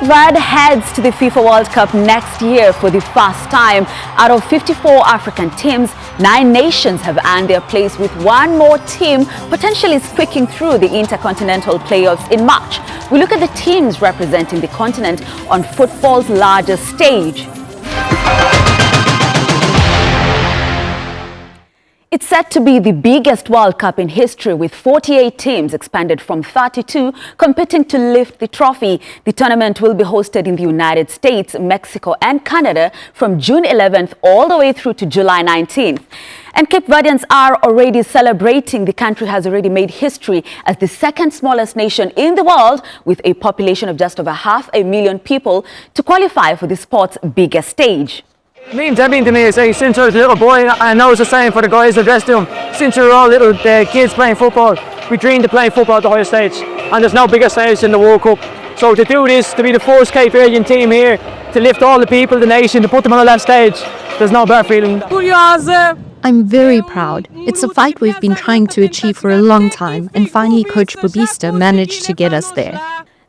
Verde heads to the FIFA World Cup next year for the first time. Out of 54 African teams, 9 nations have earned their place, with one more team potentially squeaking through the intercontinental playoffs in March. We look at the teams representing the continent on football's largest stage. It's set to be the biggest World Cup in history, with 48 teams expanded from 32 competing to lift the trophy. The tournament will be hosted in the United States, Mexico and Canada from June 11th all the way through to July 19th. And Cape Verdeans are already celebrating. The country has already made history as the second smallest nation in the world, with a population of just over 500,000 people, to qualify for the sport's biggest stage. It means everything to me. Since I was a little boy, I know it's the same for the guys that dressed them. Since we were all little kids playing football, we dreamed of playing football at the highest stage, and there's no bigger stage than the World Cup. So to do this, to be the first Cape Verdean team here, to lift all the people, the nation, to put them on that stage, there's no better feeling. I'm very proud. It's a fight we've been trying to achieve for a long time, and finally Coach Bobista managed to get us there.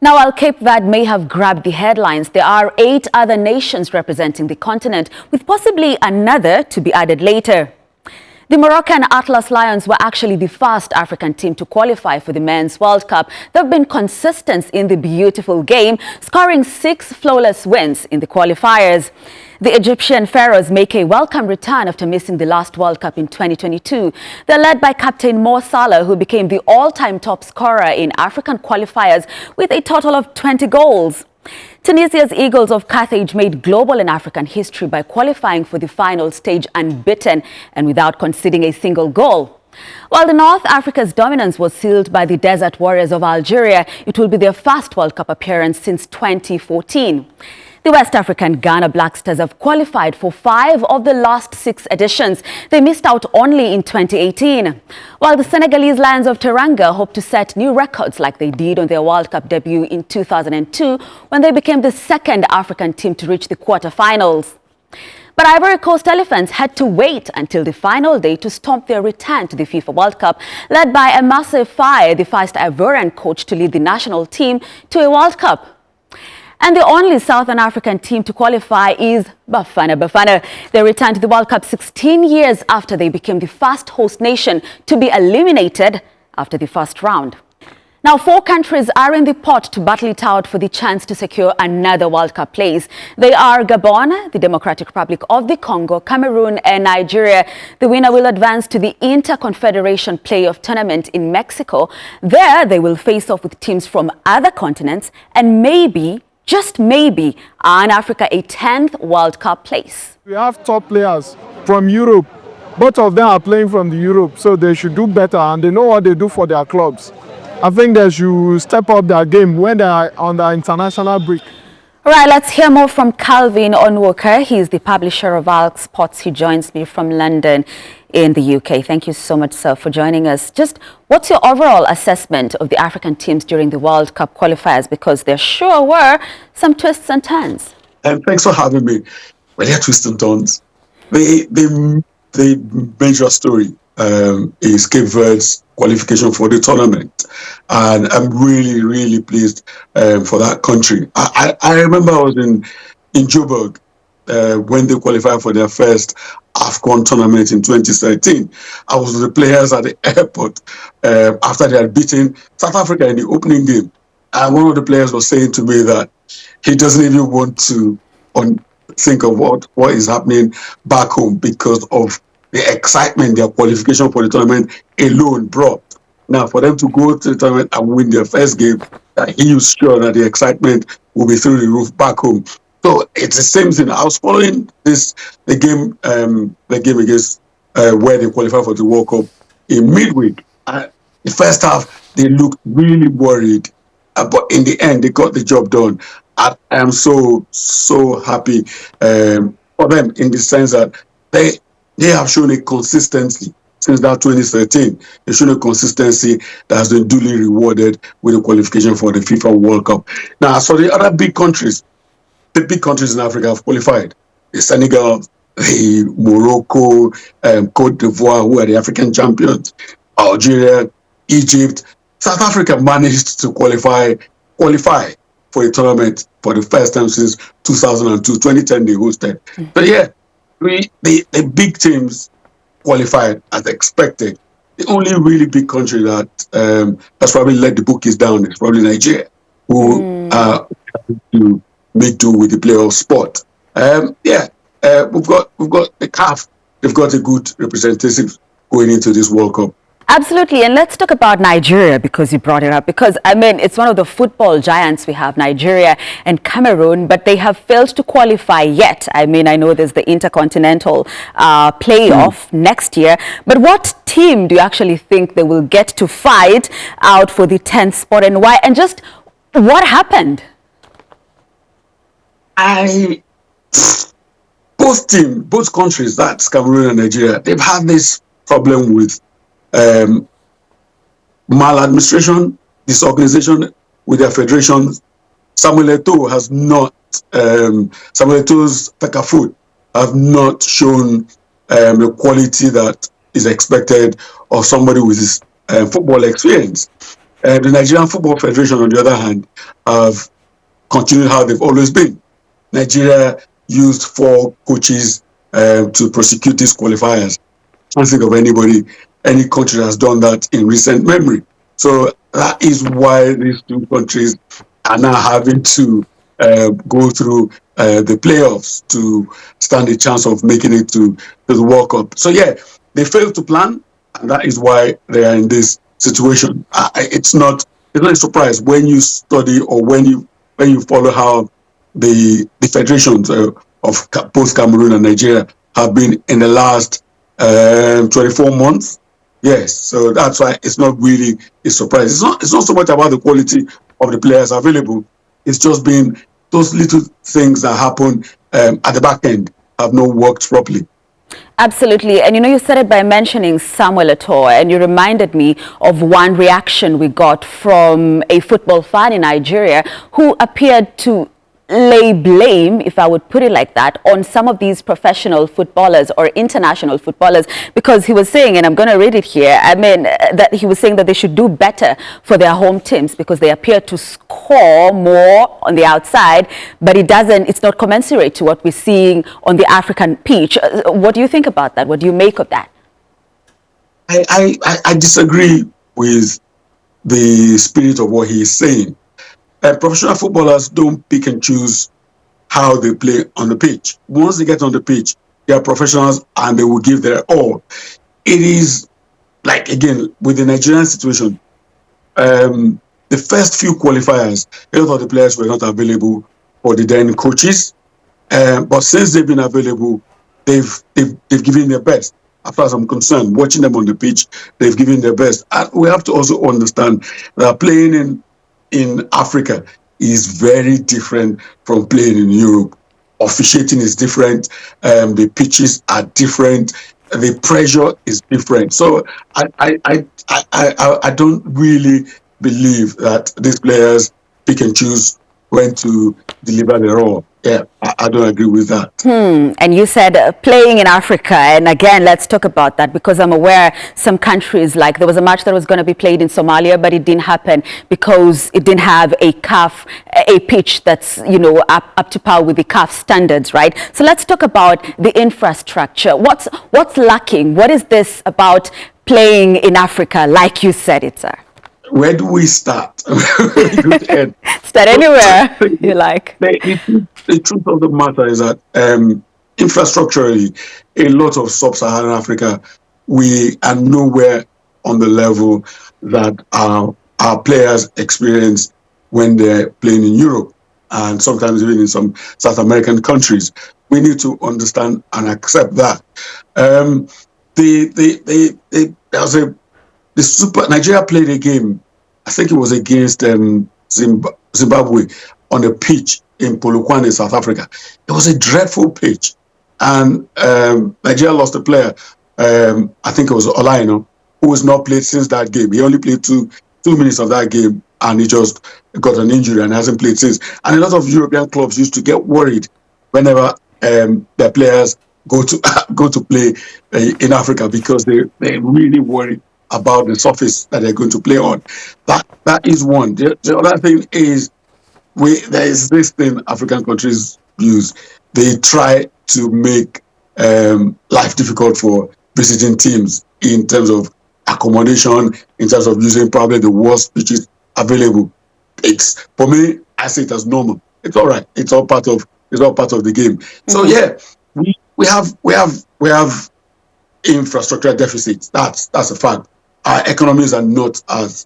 Now, while Cape Verde may have grabbed the headlines, there are 8 other nations representing the continent, with possibly another to be added later. The Moroccan Atlas Lions were actually the first African team to qualify for the Men's World Cup. They've been consistent in the beautiful game, scoring 6 flawless wins in the qualifiers. The Egyptian Pharaohs make a welcome return after missing the last World Cup in 2022. They're led by Captain Mo Salah, who became the all-time top scorer in African qualifiers with a total of 20 goals. Tunisia's Eagles of Carthage made global and African history by qualifying for the final stage unbeaten and without conceding a single goal. While the North Africa's dominance was sealed by the Desert Warriors of Algeria, it will be their first World Cup appearance since 2014. The West African Ghana Black Stars have qualified for 5 of the last 6 editions. They missed out only in 2018. While the Senegalese Lions of Teranga hope to set new records like they did on their World Cup debut in 2002, when they became the second African team to reach the quarterfinals. But Ivory Coast Elephants had to wait until the final day to stomp their return to the FIFA World Cup, led by Amasse Faye, the first Ivorian coach to lead the national team to a World Cup. And the only Southern African team to qualify is Bafana. They returned to the World Cup 16 years after they became the first host nation to be eliminated after the first round. Now, 4 countries are in the pot to battle it out for the chance to secure another World Cup place. They are Gabon, the Democratic Republic of the Congo, Cameroon and Nigeria. The winner will advance to the Interconfederation Playoff Tournament in Mexico. There, they will face off with teams from other continents and maybe, just maybe, earn Africa a 10th World Cup place. We have top players from Europe. Both of them are playing from the Europe, so they should do better, and they know what they do for their clubs. I think they should step up their game when they are on the international break. All right, let's hear more from Calvin Onwuka. He's the publisher of Alk Sports. He joins me from London in the UK. Thank you so much, sir, for joining us. Just what's your overall assessment of the African teams during the World Cup qualifiers? Because there sure were some twists and turns. Thanks for having me. Well, there are twists and turns. The major story is Cape Verde's qualification for the tournament, and I'm really pleased for that country. I remember I was in Joburg when they qualified for their first AFCON tournament in 2013. I was with the players at the airport after they had beaten South Africa in the opening game, and one of the players was saying to me that he doesn't even want to think of what is happening back home because of the excitement their qualification for the tournament alone brought. Now, for them to go to the tournament and win their first game, he was sure that the excitement will be through the roof back home. So it's the same thing. I was following the game against where they qualified for the World Cup in midweek. The first half, they looked really worried, but in the end, they got the job done. I am so happy for them in the sense that they have shown a consistency since that 2013. They've shown a consistency that has been duly rewarded with the qualification for the FIFA World Cup. Now, so the other big countries, the big countries in Africa have qualified. The Senegal, the Morocco, Cote d'Ivoire, who are the African champions, Algeria, Egypt. South Africa managed to qualify for a tournament for the first time since 2002. 2010 they hosted. So yeah, the big teams qualified as expected. The only really big country that has probably let the bookies down is probably Nigeria, who are to make do with the playoff spot. We've got the CAF. They've got a good representative going into this World Cup. Absolutely. And let's talk about Nigeria, because you brought it up. Because, I mean, it's one of the football giants we have, Nigeria and Cameroon, but they have failed to qualify yet. I mean, I know there's the intercontinental playoff next year. But what team do you actually think they will get to fight out for the 10th spot, and why? And just what happened? Both countries, that's Cameroon and Nigeria, they've had this problem with maladministration, disorganization with their federations. Samuel Eto'o has not, Samuel Eto'o's Fecafoot have not shown the quality that is expected of somebody with his football experience. The Nigerian Football Federation, on the other hand, have continued how they've always been. Nigeria used 4 coaches to prosecute these qualifiers. I can't think of any country has done that in recent memory. So that is why these two countries are now having to go through the playoffs to stand a chance of making it to the World Cup. So yeah, they failed to plan, and that is why they are in this situation. It's not a surprise when you study or when you follow how the federations of both Cameroon and Nigeria have been in the last 24 months. Yes, so that's why it's not really a surprise. It's not so much about the quality of the players available. It's just been those little things that happen at the back end have not worked properly. Absolutely. And you said it by mentioning Samuel Eto'o, and you reminded me of one reaction we got from a football fan in Nigeria who appeared to lay blame, if I would put it like that, on some of these professional footballers or international footballers, because he was saying, and I'm going to read it here, I mean, that he was saying that they should do better for their home teams because they appear to score more on the outside, but it's not commensurate to what we're seeing on the African pitch. What do you think about that? What do you make of that? I disagree with the spirit of what he is saying. Professional footballers don't pick and choose how they play on the pitch. Once they get on the pitch, they are professionals and they will give their all. It is like, again, with the Nigerian situation, the first few qualifiers, a lot of the players were not available for the then coaches. But since they've been available, they've given their best. As far as I'm concerned, watching them on the pitch, they've given their best. And we have to also understand that playing in Africa is very different from playing in Europe. Officiating is different. The pitches are different. The pressure is different. So I don't really believe that these players pick and choose when to deliver their all. Yeah, I don't agree with that. And you said playing in Africa, and again, let's talk about that, because I'm aware some countries, like there was a match that was going to be played in Somalia, but it didn't happen because it didn't have a pitch that's, up to par with the CAF standards, right? So let's talk about the infrastructure. What's lacking? What is this about playing in Africa, like you said it, sir? Where do we start? Start anywhere you like. The truth of the matter is that infrastructurally, a lot of sub-Saharan Africa, we are nowhere on the level that our players experience when they're playing in Europe and sometimes even in some South American countries. We need to understand and accept that. Nigeria played a game, I think it was against Zimbabwe, on a pitch in Polokwane, South Africa. It was a dreadful pitch. And Nigeria lost a player, I think it was Olaino, who has not played since that game. He only played two minutes of that game, and he just got an injury and hasn't played since. And a lot of European clubs used to get worried whenever their players go to play in Africa, because they really worry about the surface that they're going to play on. That is one. The other thing is there is this thing African countries use. They try to make life difficult for visiting teams in terms of accommodation, in terms of using probably the worst pitches available. It's, for me, I see it as normal. It's all right. It's all part of the game. So yeah, we have infrastructure deficits. That's a fact. Our economies are not at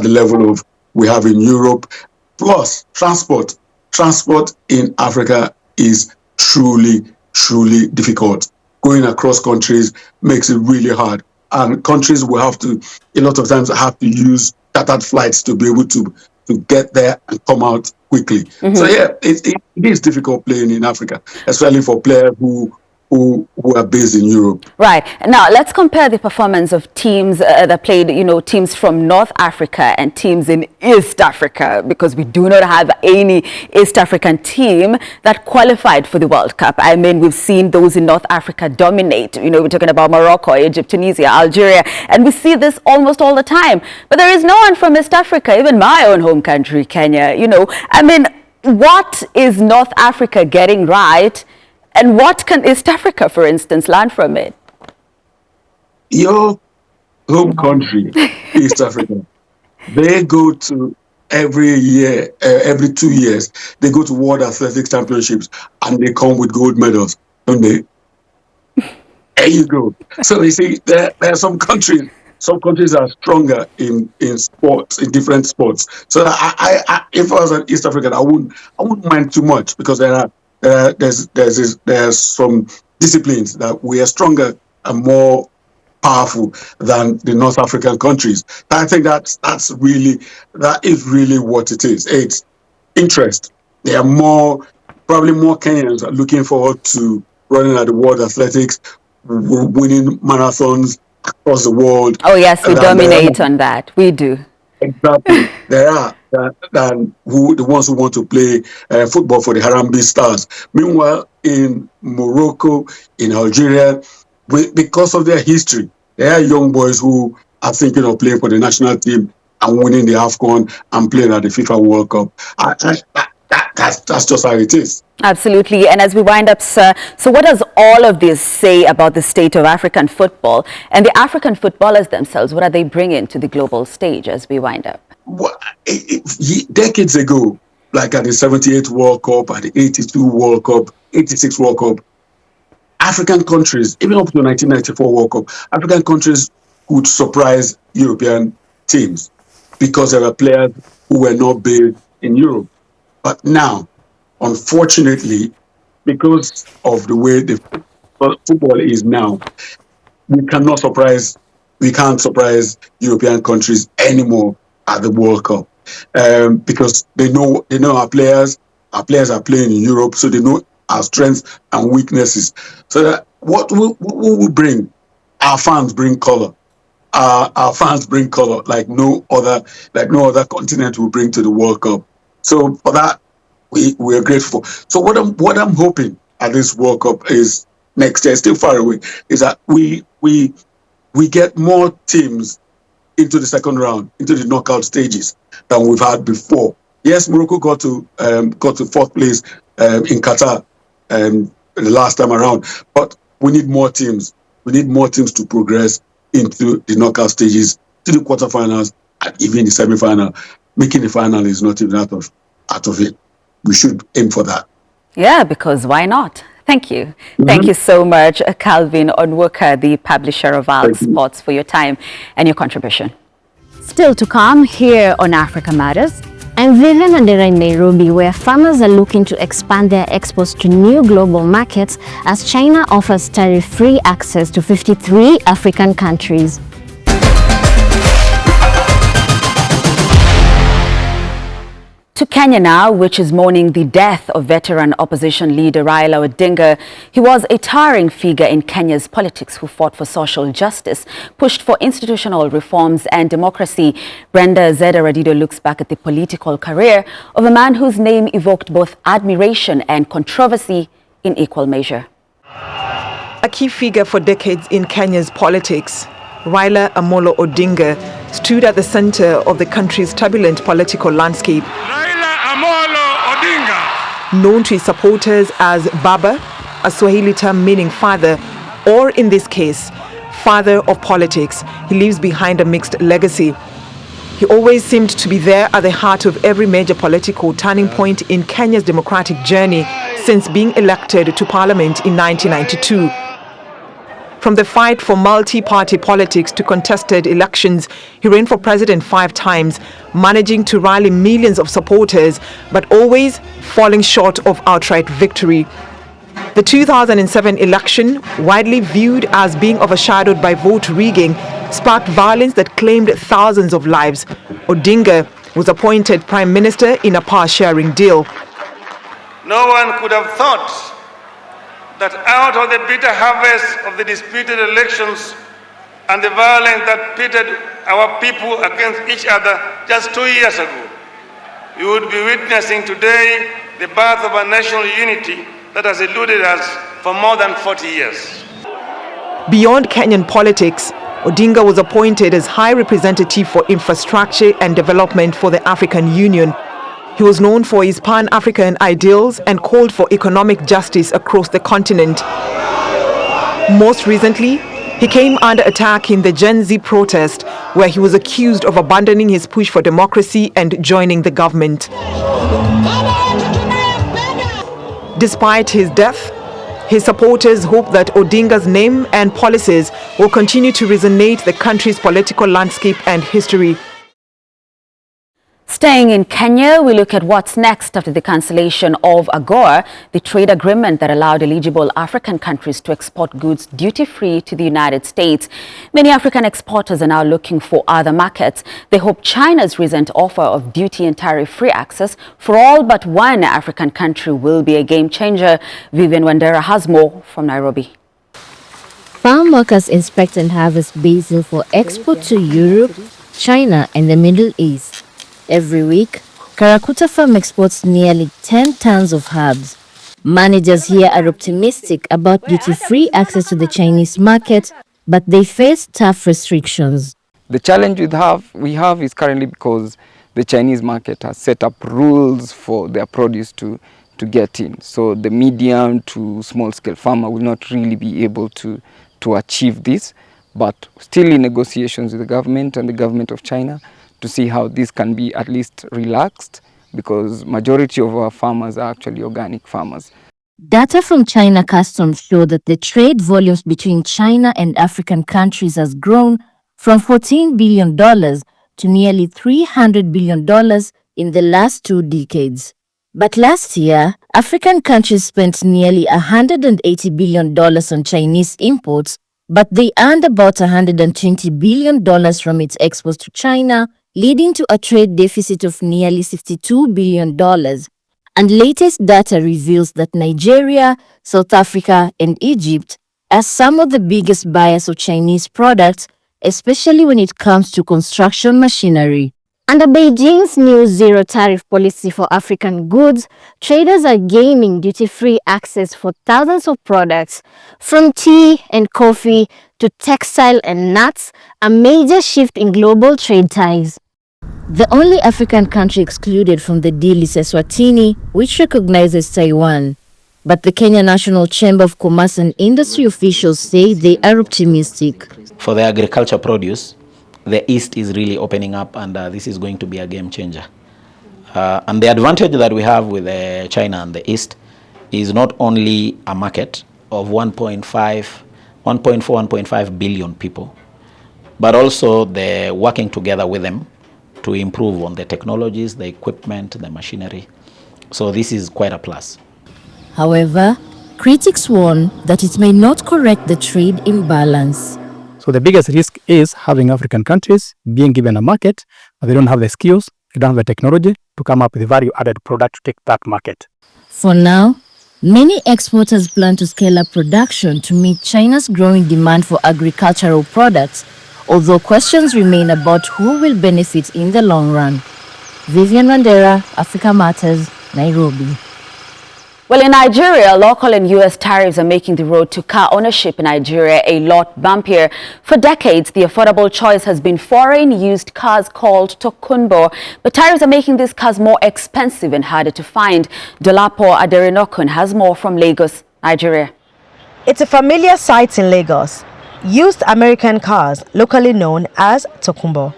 the level of we have in Europe. Plus, transport in Africa is truly difficult. Going across countries makes it really hard, and countries will have to, a lot of times, have to use chartered flights to be able to get there and come out quickly. So yeah, it is difficult playing in Africa, especially for players who are based in Europe. Right. Now, let's compare the performance of teams that played, teams from North Africa and teams in East Africa, because we do not have any East African team that qualified for the World Cup. I mean, we've seen those in North Africa dominate. We're talking about Morocco, Egypt, Tunisia, Algeria, and we see this almost all the time. But there is no one from East Africa, even my own home country, Kenya. I mean, what is North Africa getting right? And what can East Africa, for instance, learn from it? Your home country, East Africa, they go to every year, every 2 years, they go to World Athletics Championships and they come with gold medals, don't they? There you go. So you see, there are some countries are stronger in sports, in different sports. So if I was an East African, I wouldn't mind too much, because there's some disciplines that we are stronger and more powerful than the North African countries. I think that is really what it is. It's interest. There are probably more Kenyans are looking forward to running at the World Athletics, winning marathons across the world. Oh yes, we dominate on that. We do. Exactly. There are than the ones who want to play football for the Harambee Stars. Meanwhile, in Morocco, in Algeria, because of their history, there are young boys who are thinking of playing for the national team and winning the AFCON and playing at the FIFA World Cup. That's just how it is. Absolutely. And as we wind up, sir, so what does all of this say about the state of African football and the African footballers themselves? What are they bringing to the global stage as we wind up? Well, decades ago, like at the 78 World Cup, at the 82 World Cup, 86 World Cup, African countries, even up to the 1994 World Cup, African countries could surprise European teams because there were players who were not based in Europe. But now, unfortunately, because of the way the football is now, we can't surprise European countries anymore at the World Cup, because they know our players are playing in Europe, so they know our strengths and weaknesses. So that what we bring, our fans bring color. Our fans bring color like no other continent will bring to the World Cup. So for that, we are grateful. So what I'm hoping at this World Cup is next year, still far away, is that we get more teams into the second round, into the knockout stages than we've had before. Yes, Morocco got to fourth place in Qatar the last time around, but we need more teams. We need more teams to progress into the knockout stages, to the quarterfinals, and even the semi-final. Making the final is not even out of it. We should aim for that. Yeah, because why not? Thank you. Thank you so much, Calvin Onwuka, the publisher of World Sports, for your time and your contribution. Still to come here on Africa Matters. I'm Vivian Andera in Nairobi, where farmers are looking to expand their exports to new global markets as China offers tariff-free access to 53 African countries. To Kenya now, which is mourning the death of veteran opposition leader Raila Odinga. He was a towering figure in Kenya's politics who fought for social justice, pushed for institutional reforms and democracy. Brenda Zeda-Radido looks back at the political career of a man whose name evoked both admiration and controversy in equal measure. A key figure for decades in Kenya's politics, Raila Amolo Odinga stood at the center of the country's turbulent political landscape. Raila Amolo known to his supporters as Baba, a Swahili term meaning father, or in this case, father of politics. He leaves behind a mixed legacy. He always seemed to be there at the heart of every major political turning point in Kenya's democratic journey since being elected to parliament in 1992. From the fight for multi-party politics to contested elections, he ran for president 5 times, managing to rally millions of supporters, but always falling short of outright victory. The 2007 election, widely viewed as being overshadowed by vote rigging, sparked violence that claimed thousands of lives. Odinga was appointed prime minister in a power-sharing deal. No one could have thought that out of the bitter harvest of the disputed elections and the violence that pitted our people against each other just 2 years ago, you would be witnessing today the birth of a national unity that has eluded us for more than 40 years. Beyond Kenyan politics, Odinga was appointed as High Representative for Infrastructure and Development for the African Union. He was known for his Pan-African ideals and called for economic justice across the continent. Most recently, he came under attack in the Gen Z protest, where he was accused of abandoning his push for democracy and joining the government. Despite his death, his supporters hope that Odinga's name and policies will continue to resonate the country's political landscape and history. Staying in Kenya, we look at what's next after the cancellation of AGOA, the trade agreement that allowed eligible African countries to export goods duty-free to the United States. Many African exporters are now looking for other markets. They hope China's recent offer of duty and tariff-free access for all but one African country will be a game changer. Vivian Wandera has more from Nairobi. Farm workers inspect and harvest basil for export to Europe, China and the Middle East. Every week, Karakuta Farm exports nearly 10 tons of herbs. Managers here are optimistic about duty-free access to the Chinese market, but they face tough restrictions. The challenge we have is currently because the Chinese market has set up rules for their produce to get in. So the medium to small-scale farmer will not really be able to achieve this, but still in negotiations with the government and the government of China to see how this can be at least relaxed, because majority of our farmers are actually organic farmers. Data from China Customs show that the trade volumes between China and African countries has grown from $14 billion to nearly $300 billion in the last 2 decades. But last year, African countries spent nearly $180 billion on Chinese imports, but they earned about $120 billion from its exports to China, leading to a trade deficit of nearly $62 billion. And latest data reveals that Nigeria, South Africa, and Egypt are some of the biggest buyers of Chinese products, especially when it comes to construction machinery. Under Beijing's new zero tariff policy for African goods, traders are gaining duty-free access for thousands of products, from tea and coffee to textile and nuts, a major shift in global trade ties. The only African country excluded from the deal is Eswatini, which recognizes Taiwan. But the Kenya National Chamber of Commerce and Industry officials say they are optimistic. For the agriculture produce, the East is really opening up, and this is going to be a game changer. And the advantage that we have with China and the East is not only a market of 1.5 billion people, but also the working together with them to improve on the technologies, the equipment, the machinery. So this is quite a plus. However, critics warn that it may not correct the trade imbalance. So the biggest risk is having African countries being given a market, but they don't have the skills, they don't have the technology to come up with a value-added product to take that market. For now, many exporters plan to scale up production to meet China's growing demand for agricultural products, although questions remain about who will benefit in the long run. Vivian Wandera, Africa Matters, Nairobi. Well, in Nigeria, local and U.S. tariffs are making the road to car ownership in Nigeria a lot bumpier. For decades, the affordable choice has been foreign used cars called Tokunbo, but tariffs are making these cars more expensive and harder to find. Dolapo Aderinokun has more from Lagos, Nigeria. It's a familiar sight in Lagos. Used American cars, locally known as Tokunbo.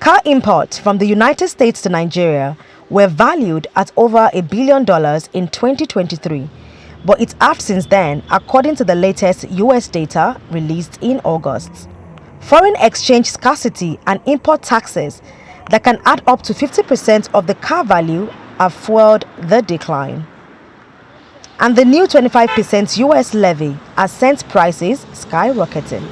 Car imports from the United States to Nigeria were valued at over $1 billion in 2023, but it's halved since then, according to the latest US data released in August. Foreign exchange scarcity and import taxes that can add up to 50% of the car value have fueled the decline. And the new 25% US levy has sent prices skyrocketing.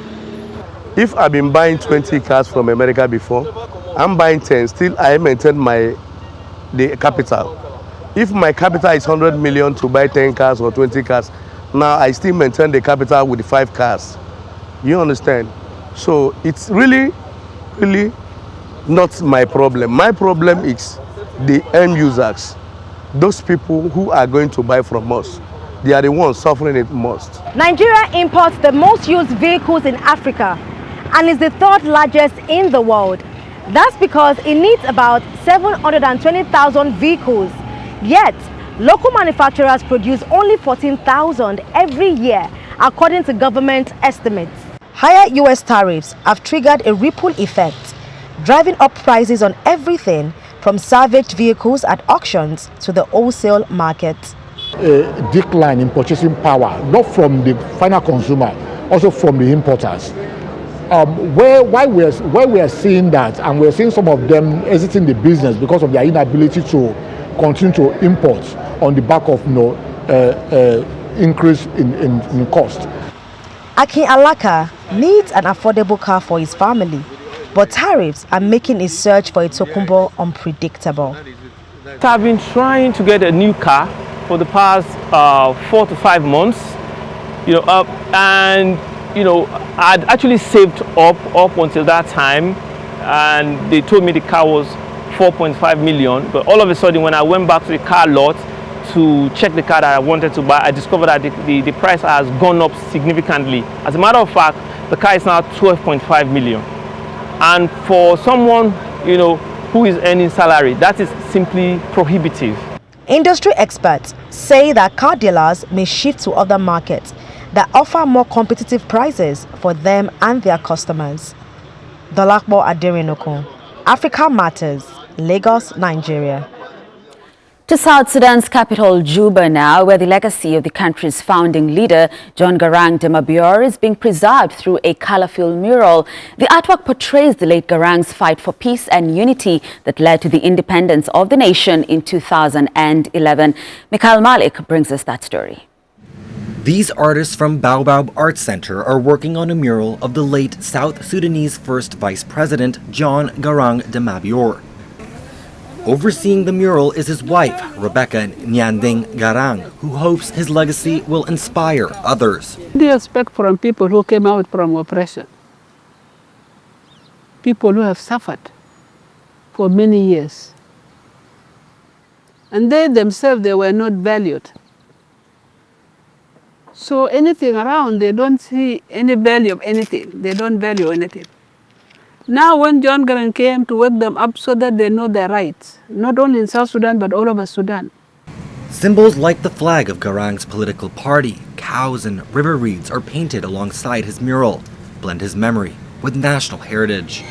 If I've been buying 20 cars from America before, I'm buying 10, still I maintain the capital. If my capital is 100 million to buy 10 cars or 20 cars, now I still maintain the capital with the 5 cars. You understand? So it's really not my problem. My problem is the end users. Those people who are going to buy from us, they are the ones suffering it most. Nigeria imports the most used vehicles in Africa and is the third largest in the world. That's because it needs about 720,000 vehicles. Yet, local manufacturers produce only 14,000 every year, according to government estimates. Higher US tariffs have triggered a ripple effect, driving up prices on everything from salvaged vehicles at auctions to the wholesale market. A decline in purchasing power, not from the final consumer, also from the importers. Why we are seeing that, and we're seeing some of them exiting the business because of their inability to continue to import on the back of increase in cost. Akin Alaka needs an affordable car for his family, but tariffs are making his search for a Tokunbo unpredictable. I've been trying to get a new car for the past 4 to 5 months, I'd actually saved up until that time, and they told me the car was 4.5 million. But all of a sudden, when I went back to the car lot to check the car that I wanted to buy, I discovered that the price has gone up significantly. As a matter of fact, the car is now 12.5 million. And for someone, who is earning salary, that is simply prohibitive. Industry experts say that car dealers may shift to other markets that offer more competitive prices for them and their customers. Dolapo Aderinokun, Africa Matters, Lagos, Nigeria. To South Sudan's capital, Juba now, where the legacy of the country's founding leader, John Garang de Mabior, is being preserved through a colorful mural. The artwork portrays the late Garang's fight for peace and unity that led to the independence of the nation in 2011. Mikhail Malik brings us that story. These artists from Baobab Art Center are working on a mural of the late South Sudanese first vice president, John Garang de Mabior. Overseeing the mural is his wife, Rebecca Nyanding Garang, who hopes his legacy will inspire others. They expect from people who came out from oppression, people who have suffered for many years. And they themselves, they were not valued. So anything around, they don't see any value of anything. They don't value anything. Now when John Garang came to wake them up so that they know their rights, not only in South Sudan, but all over Sudan. Symbols like the flag of Garang's political party, cows and river reeds are painted alongside his mural, blend his memory with national heritage.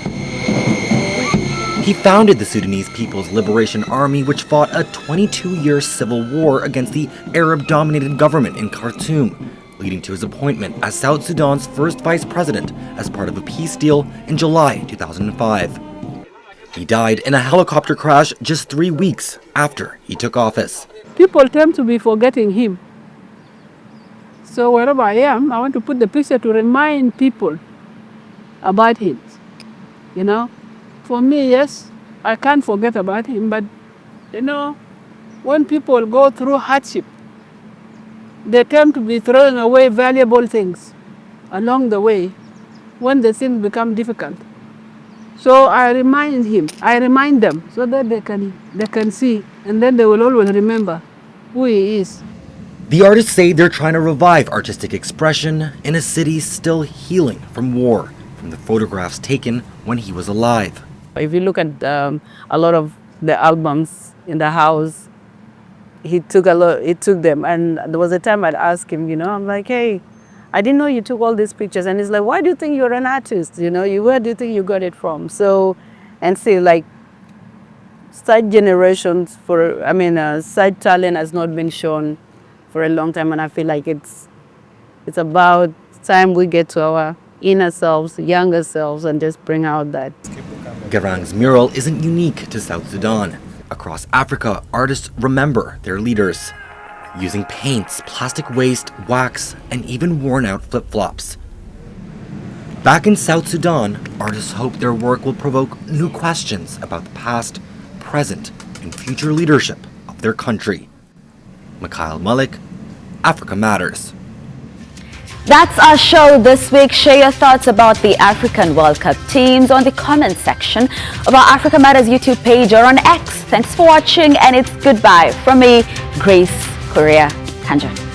He founded the Sudanese People's Liberation Army, which fought a 22-year civil war against the Arab-dominated government in Khartoum, leading to his appointment as South Sudan's first vice president as part of a peace deal in July 2005. He died in a helicopter crash just 3 weeks after he took office. People tend to be forgetting him. So wherever I am, I want to put the picture to remind people about him. For me, yes, I can't forget about him, but when people go through hardship, they tend to be throwing away valuable things along the way when the things become difficult. So I remind them so that they can see, and then they will always remember who he is. The artists say they're trying to revive artistic expression in a city still healing from war, from the photographs taken when he was alive. If you look at a lot of the albums in the house, he took them. And there was a time I'd ask him, I'm like, hey, I didn't know you took all these pictures. And he's like, why do you think you're an artist? Where do you think you got it from? So, and see, like, side generations side talent has not been shown for a long time. And I feel like it's about time we get to our inner selves, younger selves, and just bring out that. Garang's mural isn't unique to South Sudan. Across Africa, artists remember their leaders, using paints, plastic waste, wax, and even worn-out flip-flops. Back in South Sudan, artists hope their work will provoke new questions about the past, present, and future leadership of their country. Mikhail Malik, Africa Matters. That's our show this week. Share your thoughts about the African World Cup teams on the comment section of our Africa Matters YouTube page or on X. Thanks for watching, and it's goodbye from me, Grace Correa Kanja.